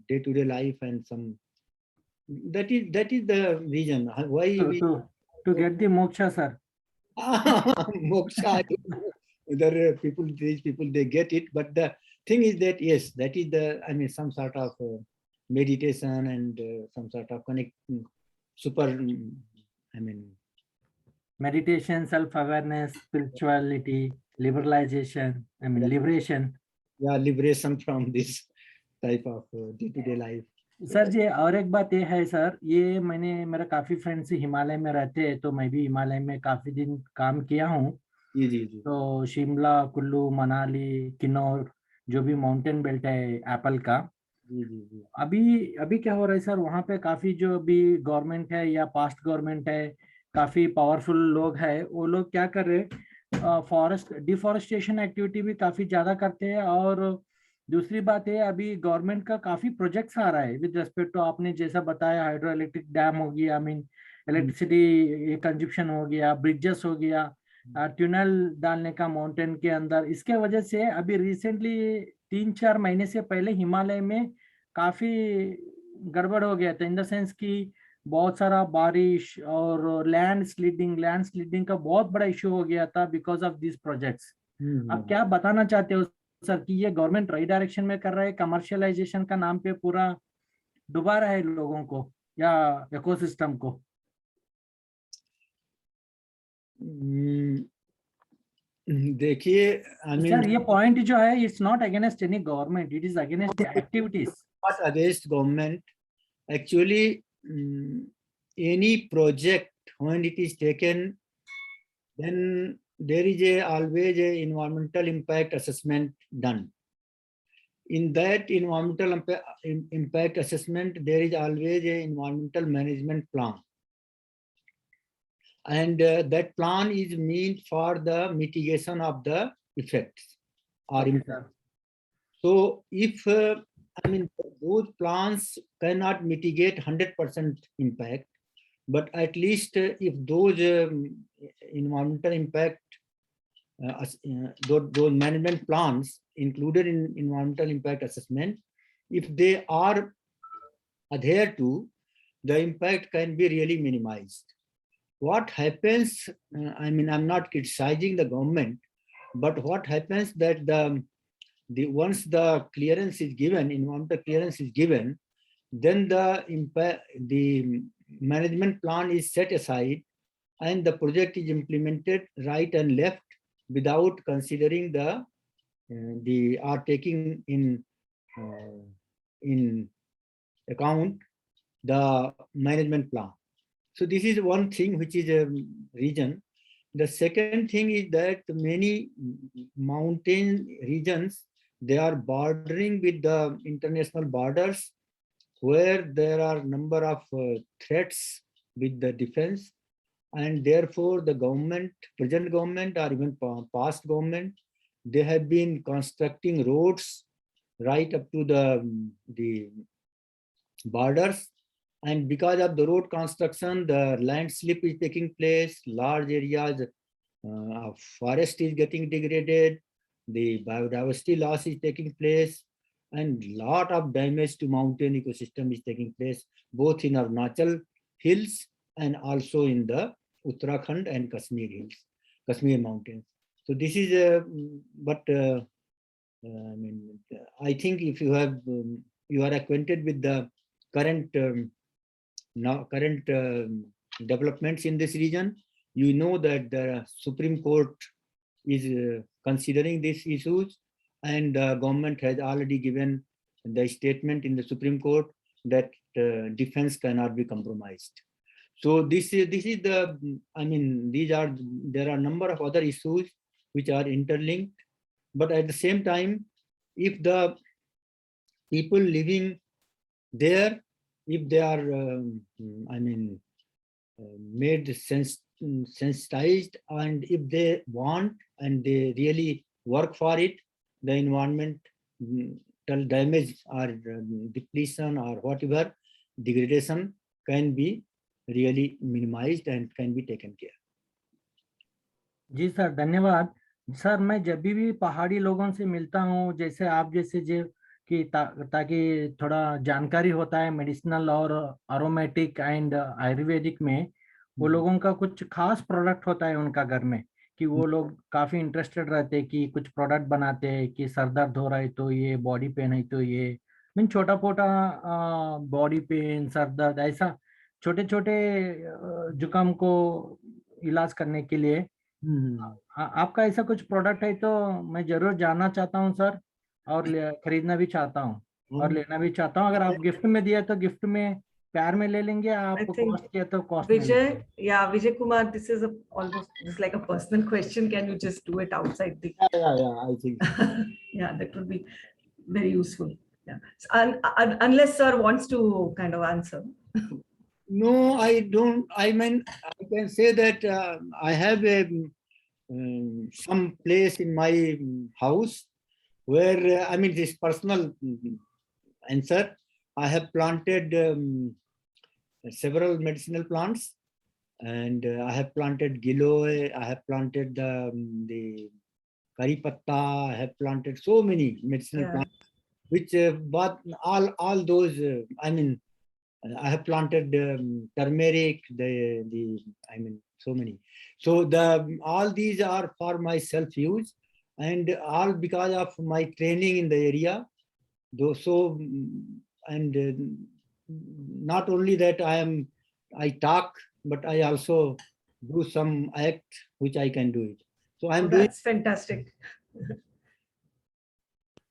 day-to-day life, and some that is the reason why we To get the moksha, sir. moksha. Other people, these people, they get it, but the thing is that yes, that is the, I mean, some sort of meditation and some sort of connect super, I mean, Meditation, self-awareness, spirituality, liberalization, I mean, liberation. yeah, liberation from this type of day-to-day life. Sir ji और एक बात ये है sir, ये मैंने मेरा काफी friends Himalaya में रहते हैं, तो मैं भी हिमालय में काफी दिन काम किया हूँ। जी जी जी। तो शिमला, कुल्लू, मनाली, किन्नौर, जो भी माउंटेन बेल्ट है एप्पल का, जी जी जी। अभी क्या हो रहा है सर, वहाँ पे काफी जो भी गवर्नमेंट है या पास्ट गवर्नमेंट है, काफी पावरफुल लोग हैं, वो लोग क्या कर रहे हैं, फॉरेस्ट डिफॉरेस्टेशन एक्टिविटी भी काफी ज्यादा करते हैं। और दूसरी बात है, अभी गवर्नमेंट का काफी प्रोजेक्ट्स आ रहा है विद रेस्पेक्ट टू, आपने जैसा बताया हाइड्रो इलेक्ट्रिक डैम हो गया, आई मीन इलेक्ट्रिसिटी कंजप्शन हो गया, ब्रिजेस हो गया, ट्यूनल डालने का माउंटेन के अंदर। इसके वजह से अभी रिसेंटली 3-4 महीने से पहले हिमालय में काफी गड़बड़ हो गया था, इन द सेंस कि बहुत सारा बारिश और लैंड स्लीडिंग का बहुत बड़ा इशू हो गया था बिकॉज ऑफ दिस प्रोजेक्ट्स। आप क्या बताना चाहते हो सर कि ये गवर्नमेंट राइट डायरेक्शन में कर रहा है, कमर्शियलाइजेशन का नाम पे पूरा डुबा रहा है लोगों को या इकोसिस्टम को? देखिए, आई मीन सर ये पॉइंट जो है, it's not against any government, it is against the activities. not against government. Actually, any project when it is taken, then there is always a environmental impact assessment done. In that environmental impact assessment, there is always a environmental management plan, and that plan is meant for the mitigation of the effects or Okay, impact. So if I mean those plans cannot mitigate 100% impact, but at least if those environmental impact, those management plans included in environmental impact assessment, if they are adhered to, the impact can be really minimized. What happens, I mean, I'm not criticizing the government, but what happens that once the clearance is given, environmental clearance is given, then the management plan is set aside and the project is implemented right and left without considering are taking in account the management plan. So this is one thing which is a reason. The second thing is that many mountain regions, they are bordering with the international borders where there are number of threats with the defense, and therefore the government, present government or even past government, they have been constructing roads right up to the borders. And because of the road construction, the landslip is taking place, large areas of forest is getting degraded, the biodiversity loss is taking place, and lot of damage to mountain ecosystem is taking place, both in Arunachal hills and also in the Uttarakhand and Kashmir hills, Kashmir mountains. So this is I mean, I think if you have you are acquainted with the current developments in this region, you know that the Supreme Court is considering these issues, and the government has already given the statement in the Supreme Court that defense cannot be compromised. So this is the, I mean, there are a number of other issues which are interlinked, but at the same time, if the people living there, if they are, I mean, made sensitized, and if they want and they really work for it, the environmental damage or depletion or whatever degradation can be really minimized and can be taken care. जी sir, धन्यवाद sir. मैं जब भी पहाड़ी लोगों से मिलता हूँ, जैसे आप जैसे जो कि ताकि थोड़ा जानकारी होता है मेडिसिनल और अरोमेटिक एंड आयुर्वेदिक में, वो लोगों का कुछ खास प्रोडक्ट होता है उनका घर में, कि वो लोग काफी इंटरेस्टेड रहते हैं कि कुछ प्रोडक्ट बनाते हैं, कि सर दर्द हो रहा है तो ये, बॉडी पेन है तो ये, मीन छोटा मोटा बॉडी पेन, सर दर्द, ऐसा छोटे छोटे जुकाम को इलाज करने के लिए आपका ऐसा कुछ प्रोडक्ट है तो मैं जरूर जानना चाहता हूं सर, और खरीदना भी चाहता हूं और लेना भी चाहता हूं। अगर आप गिफ्ट में दिया तो गिफ्ट में प्यार में ले लेंगे, आप कॉस्ट किया तो कॉस्ट में। Vijay Kumar, this is almost just like a personal question. Can you just do it outside the? Yeah, I think. Yeah, that would be very useful. Yeah, unless sir wants to kind of answer. No, I don't. I mean, I can say that I have some place in my house where, I mean, this personal answer, I have planted several medicinal plants, and I have planted giloy, I have planted the kari patta, I have planted so many medicinal plants, which but all those, I mean, I have planted turmeric, I mean, so many. So all these are for my self-use, and all because of my training in the area. So, and not only that I talk, but I also do some act which I can do it. So I'm doing. That's fantastic.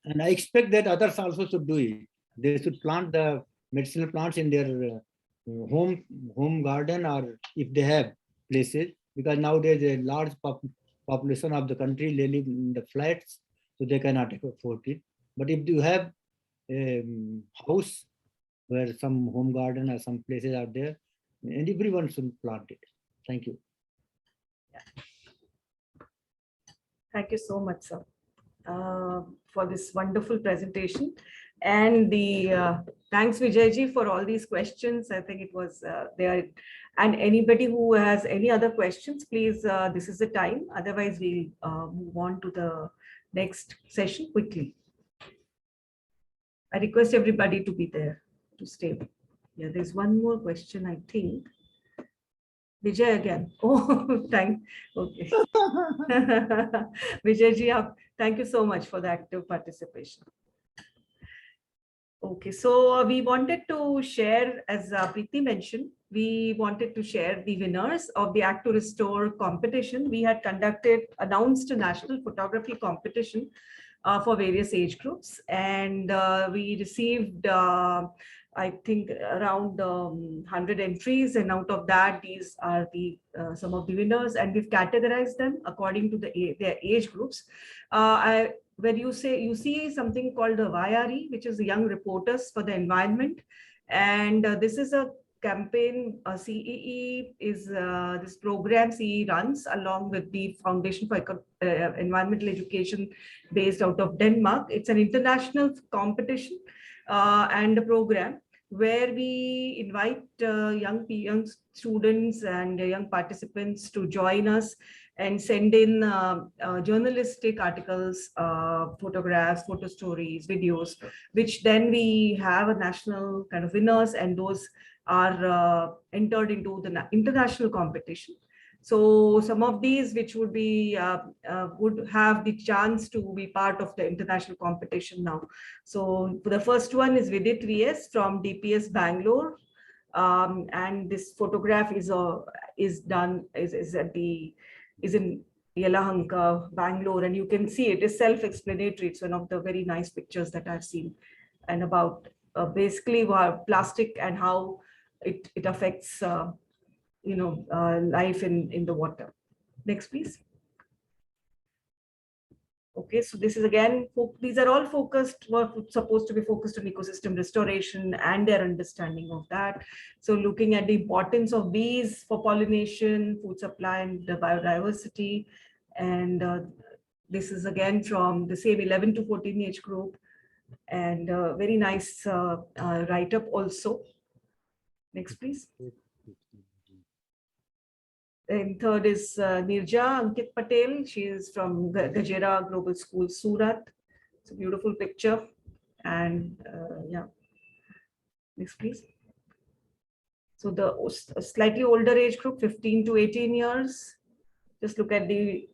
And I expect that others also should do it. They should plant the medicinal plants in their home garden, or if they have places, because now there's a large population of the country live in the flats, so they cannot afford it. But if you have a house where some home garden or some places are there, and everyone should plant it. Thank you. Thank you so much, sir, for this wonderful presentation. And the thanks Vijayji for all these questions. I think it was there. And anybody who has any other questions, please, this is the time. Otherwise, we'll move on to the next session quickly. I request everybody to be there, to stay. Yeah, there's one more question, I think. Vijay again. Oh, okay. Vijayji, thank you so much for the active participation. Okay, so we wanted to share, as Preeti mentioned, we wanted to share the winners of the Act to Restore competition. We had announced a national photography competition for various age groups, and we received, I think, around 100 entries, and out of that, these are the some of the winners, and we've categorized them according to their age groups. When you see something called the YRE, which is the Young Reporters for the Environment, and this is a campaign. CEE is this program CEE runs along with the Foundation for Environmental Education, based out of Denmark. It's an international competition and a program where we invite young students and young participants to join us and send in journalistic articles, photographs, photo stories, videos, which then we have a national kind of winners, and those are entered into the international competition. So some of these which would be would have the chance to be part of the international competition now. So the first one is Vidit VS from DPS Bangalore, and this photograph is in Yelahanka, Bangalore, and you can see it is self-explanatory. It's one of the very nice pictures that I've seen, and about basically plastic and how it affects life in the water. Next, please. Okay, so this is again, these are all supposed to be focused on ecosystem restoration and their understanding of that. So looking at the importance of bees for pollination, food supply, and the biodiversity. And this is again from the same 11 to 14 age group, and very nice write-up also. Next, please. And third is Nirja Ankit Patel. She is from Gajera Global School, Surat. It's a beautiful picture. And yeah, next please. So the slightly older age group, 15 to 18 years. Just look at the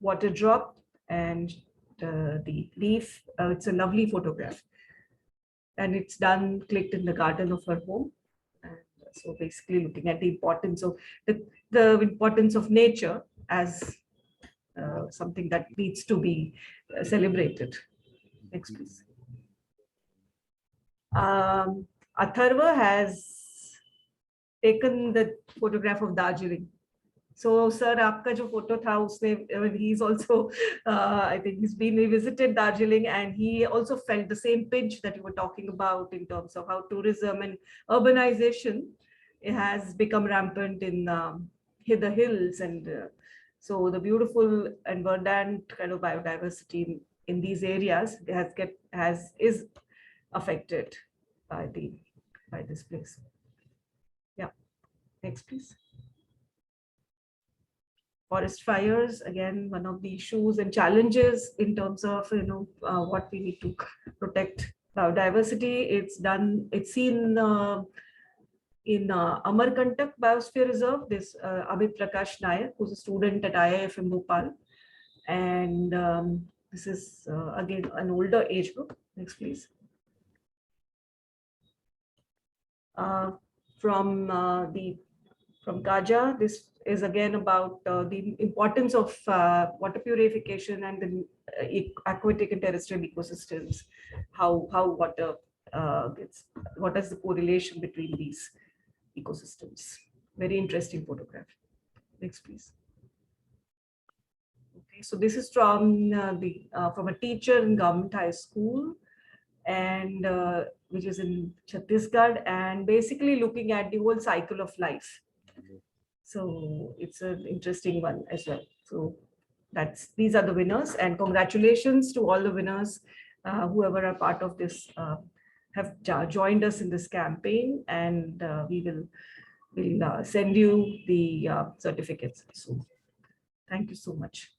water drop and the leaf. It's a lovely photograph. And it's clicked in the garden of her home. So basically looking at the importance of the importance of nature as something that needs to be celebrated. Next, please. Atharva has taken the photograph of Darjeeling. So, sir, आपका जो photo था उसने, he's also, I think he's been revisited Darjeeling, and he also felt the same pinch that you were talking about in terms of how tourism and urbanization has become rampant in the hills, and so the beautiful and verdant kind of biodiversity in these areas is affected by this place. Yeah, next please. Forest fires, again, one of the issues and challenges in terms of what we need to protect biodiversity. It's seen in Amarkantak Biosphere Reserve. This Amit Prakash Nayak, who's a student at IIFM Bhopal, and this is again an older age group. Next, please. From Kaja, this is again about the importance of water purification and the aquatic and terrestrial ecosystems. How water what is the correlation between these ecosystems? Very interesting photograph. Next, please. Okay, so this is from from a teacher in government high school, and which is in Chhattisgarh, and basically looking at the whole cycle of life. So it's an interesting one as well. So these are the winners, and congratulations to all the winners whoever are part of this have joined us in this campaign, and we'll send you the certificates soon. Thank you so much.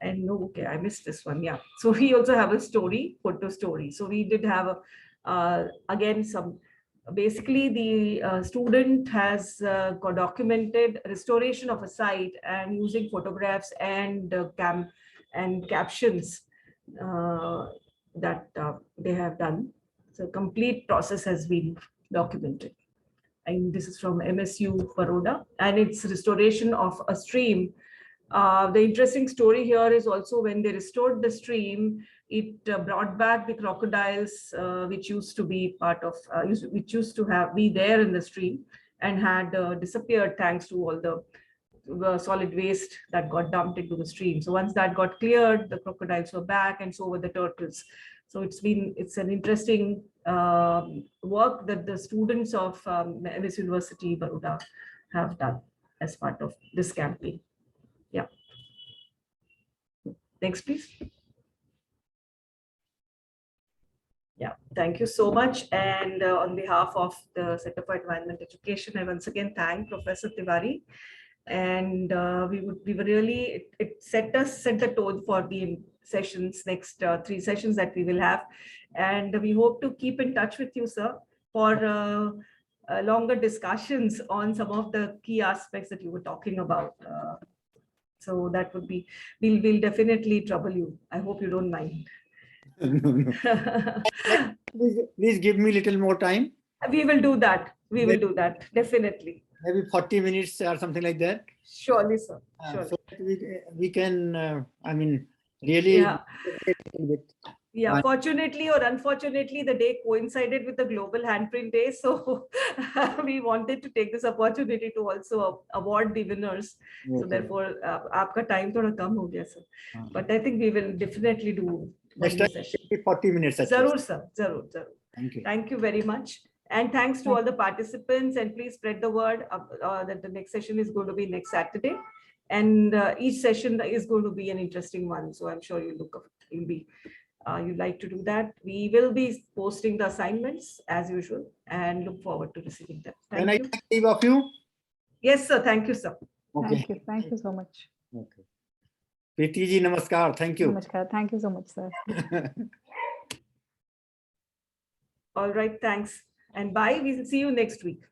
And no, okay, I missed this one. Yeah. So we also have a story, photo story. So we did have again basically the student has documented restoration of a site and using photographs and captions that they have done. So complete process has been documented. And this is from MSU Baroda, and it's restoration of a stream. The interesting story here is also when they restored the stream, it brought back the crocodiles, which used to be part of, which used to be there in the stream and had disappeared thanks to all the solid waste that got dumped into the stream. So once that got cleared, the crocodiles were back, and so were the turtles. So it's an interesting work that the students of MS University Baroda have done as part of this campaign. Yeah. Next, please. Yeah, thank you so much. And on behalf of the Center for Environment Education, I once again thank Professor Tiwari. And we were really, it set the tone for the sessions, next 3 sessions that we will have. And we hope to keep in touch with you, sir, for longer discussions on some of the key aspects that you were talking about. So that would be, we'll definitely trouble you. I hope you don't mind. No. Please give me a little more time. We will do that. We will do that, definitely. Maybe 40 minutes or something like that. Surely, sir. Surely. So that we can, I mean, really. Yeah. Yeah, fortunately or unfortunately, the day coincided with the Global Handprint Day. So we wanted to take this opportunity to also award the winners. So therefore, aapka time thoda kam ho gaya, sir. But I think we will definitely do next time, 40 minutes. Zarur, sir. Zarur. Thank you. Thank you very much. And thanks to all the participants, and please spread the word that the next session is going to be next Saturday. And each session is going to be an interesting one. So I'm sure you'd like to do that. We will be posting the assignments as usual and look forward to receiving them. Thank you. Can I leave of you? Yes, sir. Thank you, sir. Okay. Thank you so much. Okay. Preeti ji, namaskar. Thank you. Namaskar. Thank you so much, sir. All right. Thanks. And bye. We will see you next week.